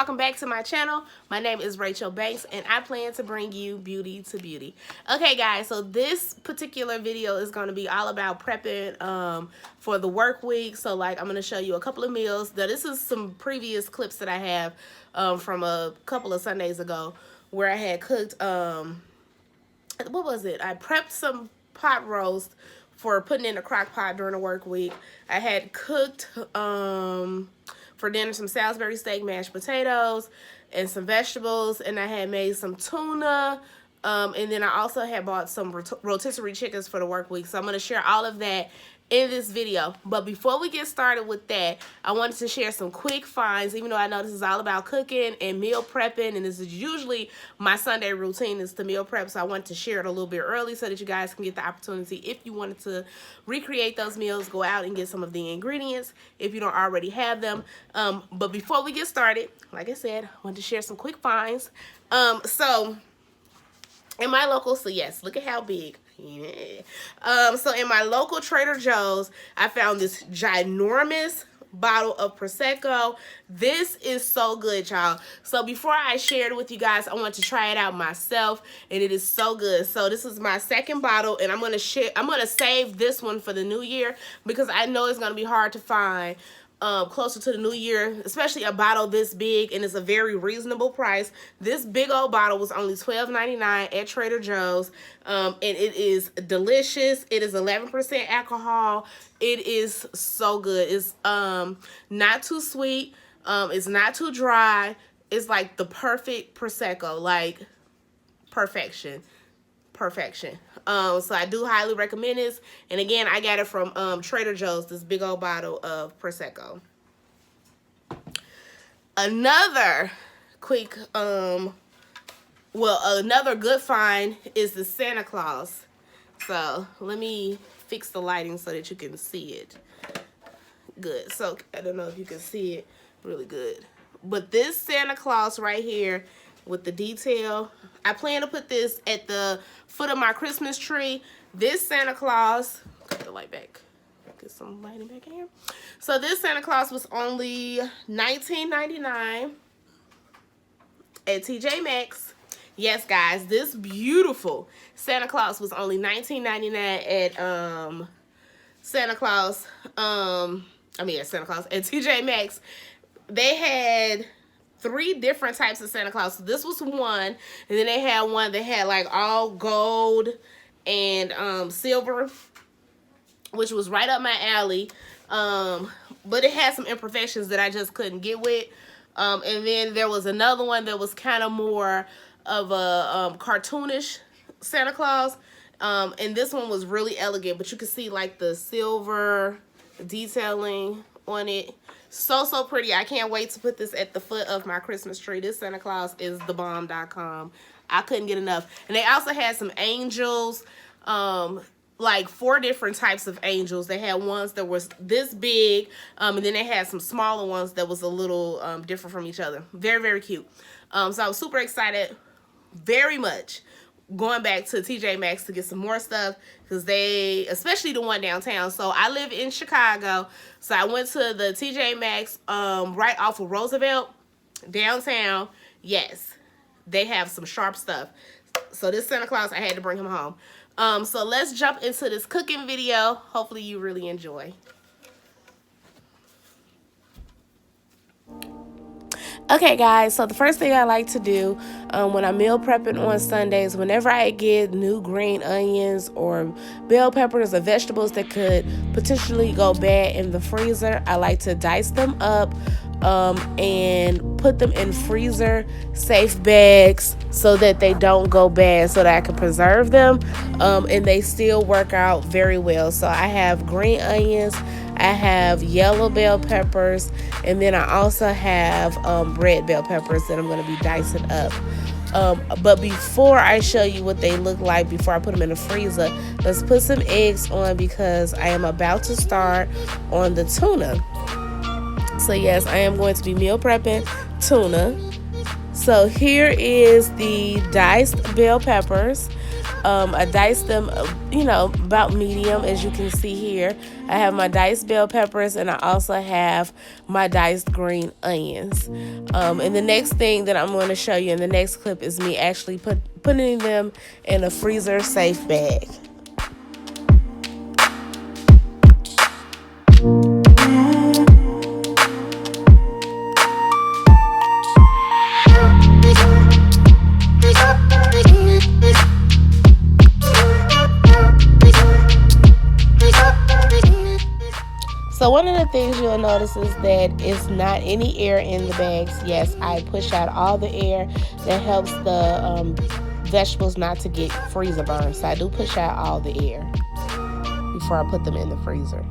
welcome back to my channel. My name is Rachel Banks and I plan to bring you beauty to beauty. Okay guys, so this particular video is going to be all about prepping for the work week. So like I'm going to show you a couple of meals. Now this is some previous clips that I have from a couple of Sundays ago where I had cooked, what was it? I prepped some pot roast for putting in a crock pot during the work week. I had cooked for dinner some Salisbury steak, mashed potatoes, and some vegetables, and I had made some tuna, and then I also had bought some rotisserie chickens for the work week. So I'm going to share all of that in this video. But before we get started with that, I wanted to share some quick finds, even though I know this is all about cooking and meal prepping, and this is usually my Sunday routine is to meal prep. So I wanted to share it a little bit early so that you guys can get the opportunity, if you wanted to recreate those meals, go out and get some of the ingredients if you don't already have them. But before we get started, like I said, I wanted to share some quick finds. So in my local, so yes, look at how big. Yeah. So in my local Trader Joe's, I found this ginormous bottle of Prosecco. This is so good, y'all. So before I shared it with you guys, I want to try it out myself, and it is so good. So this is my second bottle, and I'm gonna save this one for the new year because I know it's gonna be hard to find closer to the new year, especially a bottle this big, and it's a very reasonable price. This big old bottle was only $12.99 at Trader Joe's, and it is delicious. It is 11% alcohol. It is so good. It's not too sweet. It's not too dry. It's like the perfect Prosecco, like perfection. So I do highly recommend this, and again I got it from Trader Joe's, this big old bottle of Prosecco. Another quick another good find is the Santa Claus. So let me fix the lighting so that you can see it good. So I don't know if you can see it really good, but this Santa Claus right here with the detail, I plan to put this at the foot of my Christmas tree. This Santa Claus, cut the light back, get some lighting back in here. So this Santa Claus was only $19.99 at TJ Maxx. Yes, guys, this beautiful Santa Claus was only $19.99 at Santa Claus at TJ Maxx. They had 3 different types of Santa Claus. So this was one, and then they had one that had like all gold and silver, which was right up my alley. But it had some imperfections that I just couldn't get with. And then there was another one that was kind of more of a cartoonish Santa Claus. And this one was really elegant, but you could see like the silver detailing on it. So pretty. I can't wait to put this at the foot of my Christmas tree. This Santa Claus is thebomb.com. I couldn't get enough. And they also had some angels, like 4 different types of angels. They had ones that was this big, and then they had some smaller ones that was a little different from each other. Very cute. So I was super excited, very much, going back to TJ Maxx to get some more stuff, because they, especially the one downtown. So I live in Chicago, so I went to the TJ Maxx right off of Roosevelt downtown. Yes, they have some sharp stuff. So this Santa Claus, I had to bring him home. So let's jump into this cooking video. Hopefully you really enjoy. Okay guys, so the first thing I like to do when I'm meal prepping on Sundays, whenever I get new green onions or bell peppers or vegetables that could potentially go bad in the freezer, I like to dice them up and put them in freezer safe bags so that they don't go bad, so that I can preserve them and they still work out very well. So I have green onions, I have yellow bell peppers, and then I also have red bell peppers that I'm going to be dicing up. But before I show you what they look like before I put them in the freezer, let's put some eggs on, because I am about to start on the tuna. So yes, I am going to be meal prepping tuna. So here is the diced bell peppers. I diced them, you know, about medium, as you can see here. I have my diced bell peppers, and I also have my diced green onions. And the next thing that I'm going to show you in the next clip is me actually putting them in a freezer safe bag. So one of the things you'll notice is that it's not any air in the bags. Yes, I push out all the air. That helps the vegetables not to get freezer burn. So I do push out all the air before I put them in the freezer.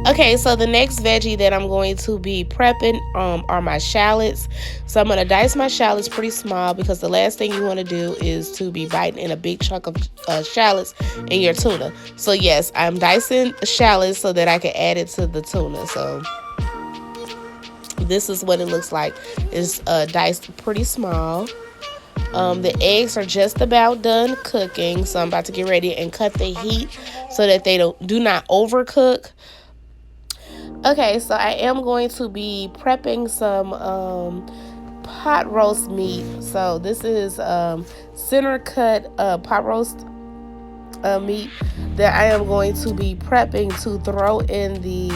Okay, so the next veggie that I'm going to be prepping are my shallots. So I'm going to dice my shallots pretty small, because the last thing you want to do is to be biting in a big chunk of shallots in your tuna. So yes, I'm dicing shallots so that I can add it to the tuna. So this is what it looks like. It's diced pretty small. The eggs are just about done cooking, so I'm about to get ready and cut the heat so that they do not overcook. Okay, so I am going to be prepping some pot roast meat. So this is center cut pot roast meat that I am going to be prepping to throw in the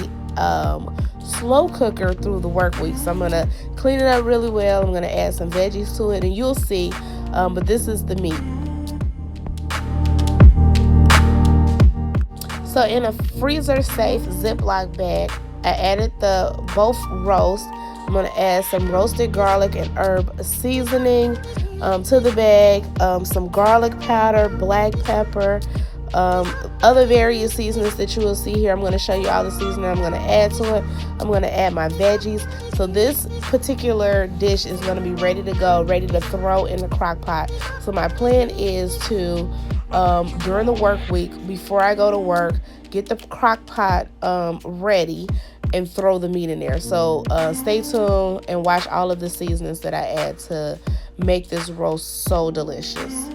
slow cooker through the work week. So I'm going to clean it up really well. I'm going to add some veggies to it, and you'll see. But this is the meat. So in a freezer safe Ziploc bag, I added both roast. I'm going to add some roasted garlic and herb seasoning to the bag, some garlic powder, black pepper, other various seasonings that you will see here. I'm going to show you all the seasoning I'm going to add to it. I'm going to add my veggies. So this particular dish is going to be ready to go, ready to throw in the crock pot. So my plan is to, during the work week, before I go to work, get the crock pot ready and throw the meat in there. So stay tuned and watch all of the seasonings that I add to make this roast so delicious.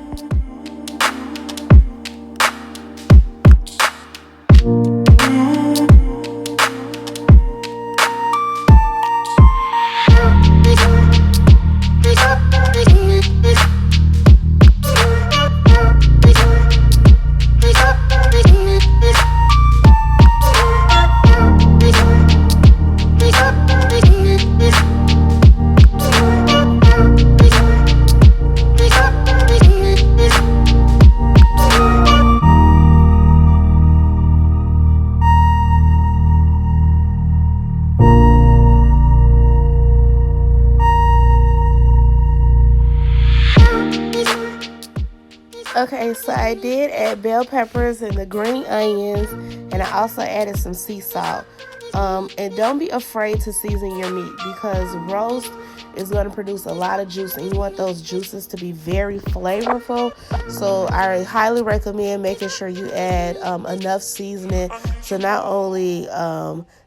Okay, so I did add bell peppers and the green onions, and I also added some sea salt. And don't be afraid to season your meat, because roast is going to produce a lot of juice, and you want those juices to be very flavorful. So I highly recommend making sure you add enough seasoning to not only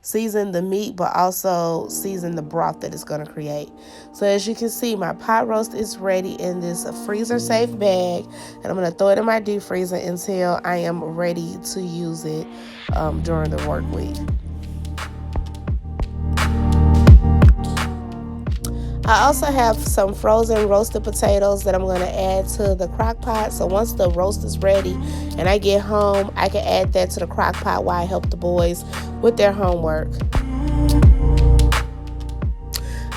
season the meat, but also season the broth that it's going to create. So as you can see, my pot roast is ready in this freezer safe bag, and I'm going to throw it in my deep freezer until I am ready to use it during the work week. I also have some frozen roasted potatoes that I'm going to add to the crock pot. So once the roast is ready and I get home, I can add that to the crock pot while I help the boys with their homework.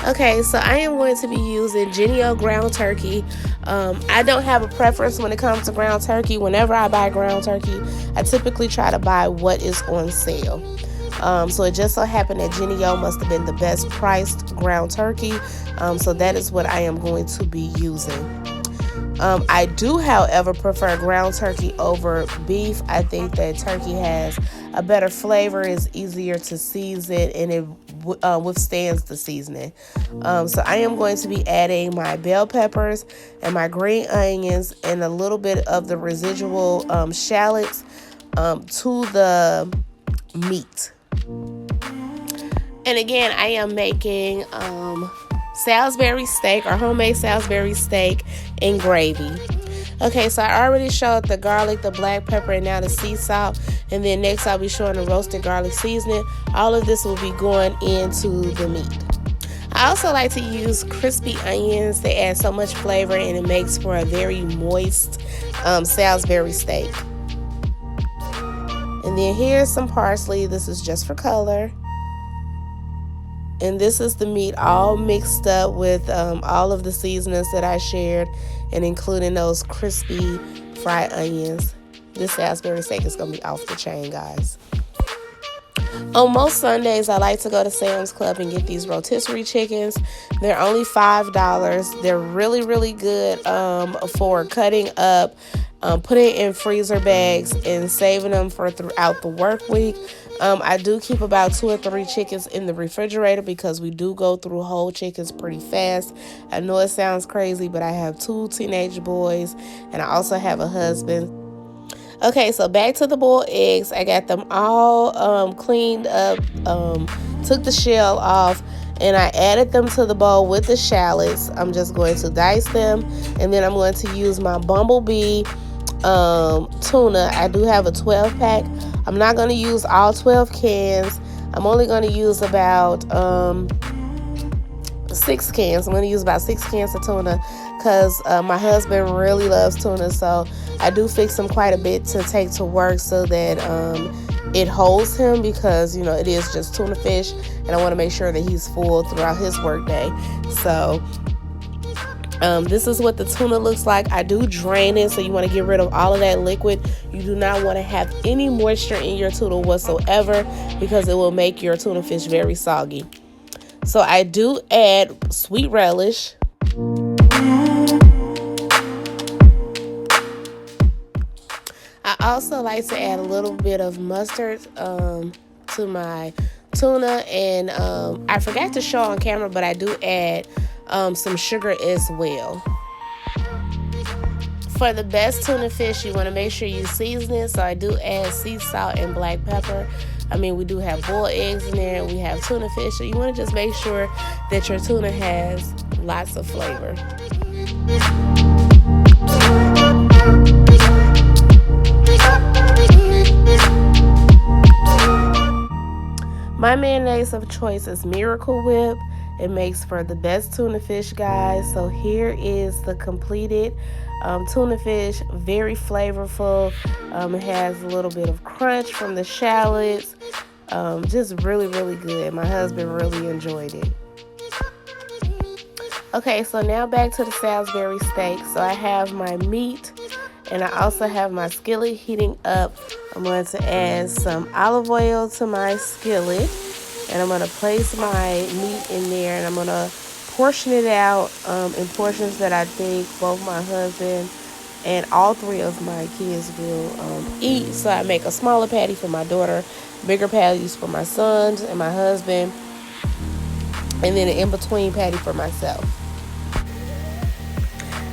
Okay, so I am going to be using Jennie-O ground turkey. I don't have a preference when it comes to ground turkey. Whenever I buy ground turkey, I typically try to buy what is on sale. So it just so happened that Jennie-O must have been the best priced ground turkey. So that is what I am going to be using. I do, however, prefer ground turkey over beef. I think that turkey has a better flavor, is easier to season, and it withstands the seasoning. So I am going to be adding my bell peppers and my green onions and a little bit of the residual shallots to the meat. And again, I am making Salisbury steak or homemade Salisbury steak and gravy. Okay, so I already showed the garlic, the black pepper, and now the sea salt. And then next I'll be showing the roasted garlic seasoning. All of this will be going into the meat. I also like to use crispy onions. They add so much flavor and it makes for a very moist Salisbury steak. And then here's some parsley. This is just for color. And this is the meat all mixed up with all of the seasonings that I shared, and including those crispy fried onions. This Salisbury steak is going to be off the chain, guys. On most Sundays, I like to go to Sam's Club and get these rotisserie chickens. They're only $5. They're really, really good for cutting up, putting in freezer bags, and saving them for throughout the work week. I do keep about 2 or 3 chickens in the refrigerator because we do go through whole chickens pretty fast. I know it sounds crazy, but I have 2 teenage boys and I also have a husband. Okay, so back to the boiled eggs. I got them all cleaned up, took the shell off, and I added them to the bowl with the shallots. I'm just going to dice them, and then I'm going to use my Bumblebee tuna. I do have a 12 pack. I'm not going to use all 12 cans. I'm only going to use about 6 cans. I'm going to use about 6 cans of tuna because my husband really loves tuna, so I do fix him quite a bit to take to work so that it holds him, because, you know, it is just tuna fish and I want to make sure that he's full throughout his work day. So this is what the tuna looks like. I do drain it, so you want to get rid of all of that liquid. You do not want to have any moisture in your tuna whatsoever, because it will make your tuna fish very soggy. So I do add sweet relish. I also like to add a little bit of mustard to my tuna, and I forgot to show on camera, but I do add some sugar as well. For the best tuna fish, you want to make sure you season it, so I do add sea salt and black pepper. I mean, we do have boiled eggs in there, and we have tuna fish, so you want to just make sure that your tuna has lots of flavor. My mayonnaise of choice is Miracle Whip. It makes for the best tuna fish, guys. So here is the completed tuna fish. Very flavorful. It has a little bit of crunch from the shallots. Just really, really good. My husband really enjoyed it. Okay, so now back to the Salisbury steak. So I have my meat, and I also have my skillet heating up. I'm going to add some olive oil to my skillet, and I'm going to place my meat in there, and I'm going to portion it out in portions that I think both my husband and all 3 of my kids will eat. So I make a smaller patty for my daughter, bigger patties for my sons and my husband, and then an in-between patty for myself.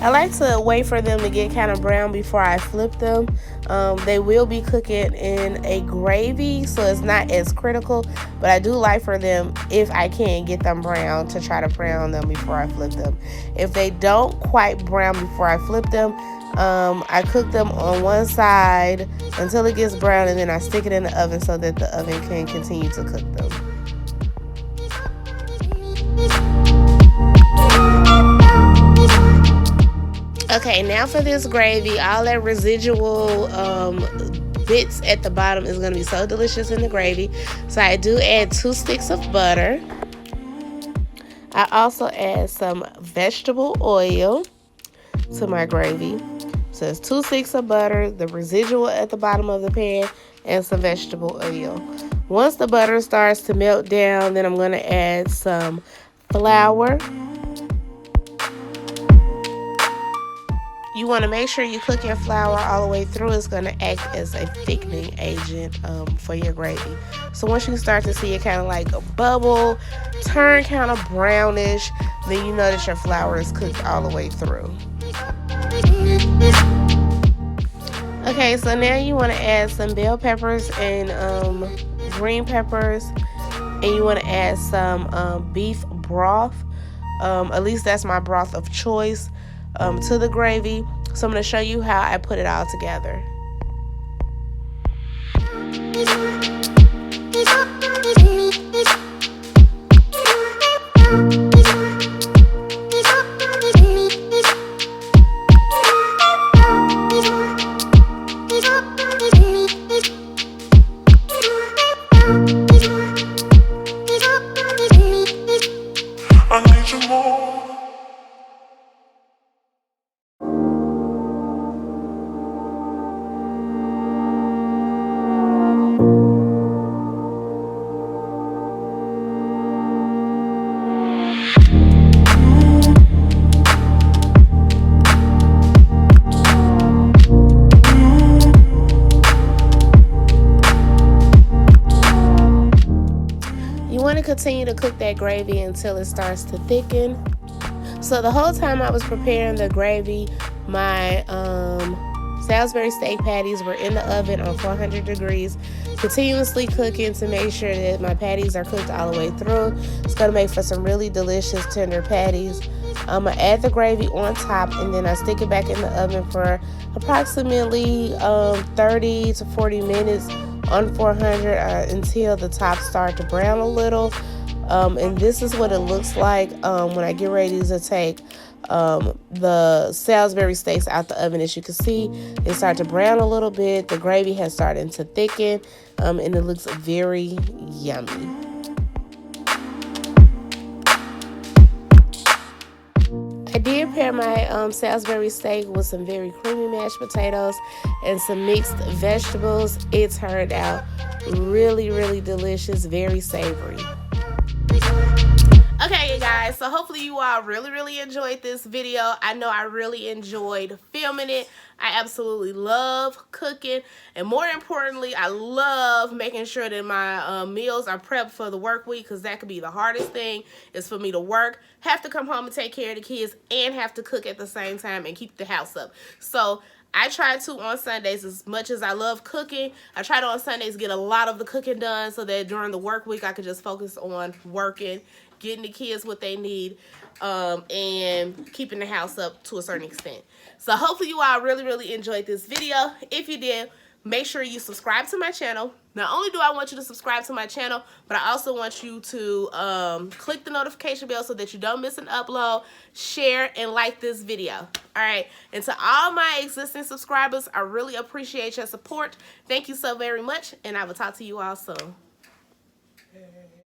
I like to wait for them to get kind of brown before I flip them. They will be cooking in a gravy, so it's not as critical, but I do like for them, if I can get them brown, to try to brown them before I flip them. If they don't quite brown before I flip them, I cook them on one side until it gets brown, and then I stick it in the oven so that the oven can continue to cook them. Okay, now for this gravy, all that residual bits at the bottom is going to be so delicious in the gravy. So I do add 2 sticks of butter. I also add some vegetable oil to my gravy. So it's 2 sticks of butter, the residual at the bottom of the pan, and some vegetable oil. Once the butter starts to melt down, then I'm going to add some flour. You want to make sure you cook your flour all the way through. It's going to act as a thickening agent for your gravy. So once you start to see it kind of like a bubble, turn kind of brownish, then you know that your flour is cooked all the way through. Okay, so now you want to add some bell peppers and green peppers, and you want to add some beef broth. At least that's my broth of choice to the gravy. So I'm going to show you how I put it all together. Continue to cook that gravy until it starts to thicken. So the whole time I was preparing the gravy, my Salisbury steak patties were in the oven on 400 degrees, continuously cooking to make sure that my patties are cooked all the way through. It's going to make for some really delicious tender patties. I'm going to add the gravy on top, and then I stick it back in the oven for approximately 30 to 40 minutes on 400 until the top start to brown a little. And this is what it looks like when I get ready to take the Salisbury steaks out the oven. As you can see, they start to brown a little bit. The gravy has started to thicken, and it looks very yummy. I did pair my Salisbury steak with some very creamy mashed potatoes and some mixed vegetables. It turned out really, really delicious, very savory. Okay, guys, so hopefully you all really enjoyed this video. I know I really enjoyed filming it. I absolutely love cooking, and more importantly, I love making sure that my meals are prepped for the work week, because that could be the hardest thing, is for me to work, have to come home and take care of the kids, and have to cook at the same time and keep the house up. So I try to on Sundays, as much as I love cooking, I try to on Sundays get a lot of the cooking done so that during the work week I could just focus on working, getting the kids what they need, and keeping the house up to a certain extent. So hopefully you all really enjoyed this video. If you did, make sure you subscribe to my channel. Not only do I want you to subscribe to my channel, but I also want you to click the notification bell so that you don't miss an upload, share, and like this video. All right. And to all my existing subscribers, I really appreciate your support. Thank you so very much, and I will talk to you all soon.